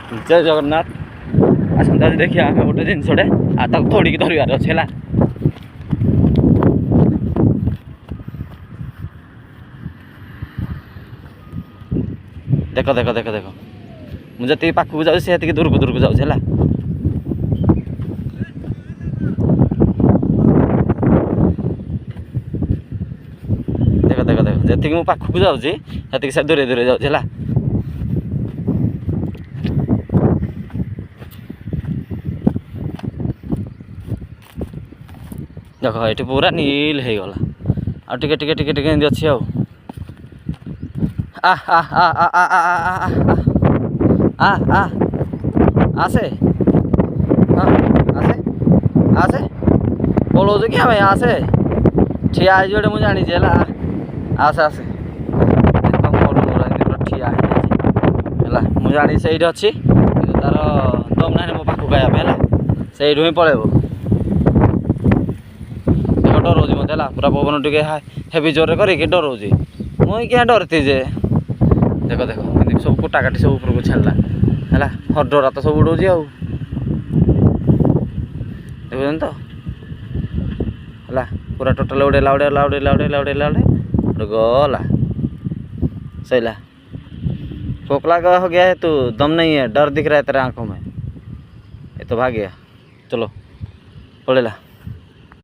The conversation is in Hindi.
जय जगन्नाथ आसता देखिए आम गोटे जिनसटे आ थोड़ी धरवार अच्छे है। देख देख देख देख मुझे जी पाखक जाती दूर को जाऊँ है। देख देख देख जी पाखक जाऊँगी से दूरे दूरे जाऊँ है। देख ये पूरा नील हो गला आगे टे टे टे अच्छी आसे आसे आसे पलाऊँ कि आम आसे ठिया हो मुझे जानी है। आसे आसे ठिया है मुझे जानी से अच्छी तार दम ना मो पाखक आया से ही पलैब डर मत है पूरा पवन टे हेवी जोर करके डर मुई क्या डरती जे देख देख सब कुटा काटी सब ऊपर को छाड़ा है हरडरा तो सब उड़ाऊँ देखुन तो है पूरा टोटाल उड़ेला उड़ेला उड़ेला उड़ेला उड़ेला उड़े गला सैला खोखला का हो गया है तू दम नहीं है डर दिख रहा है तेरे आंखों में ये तो भाग गया चलो पड़ेला।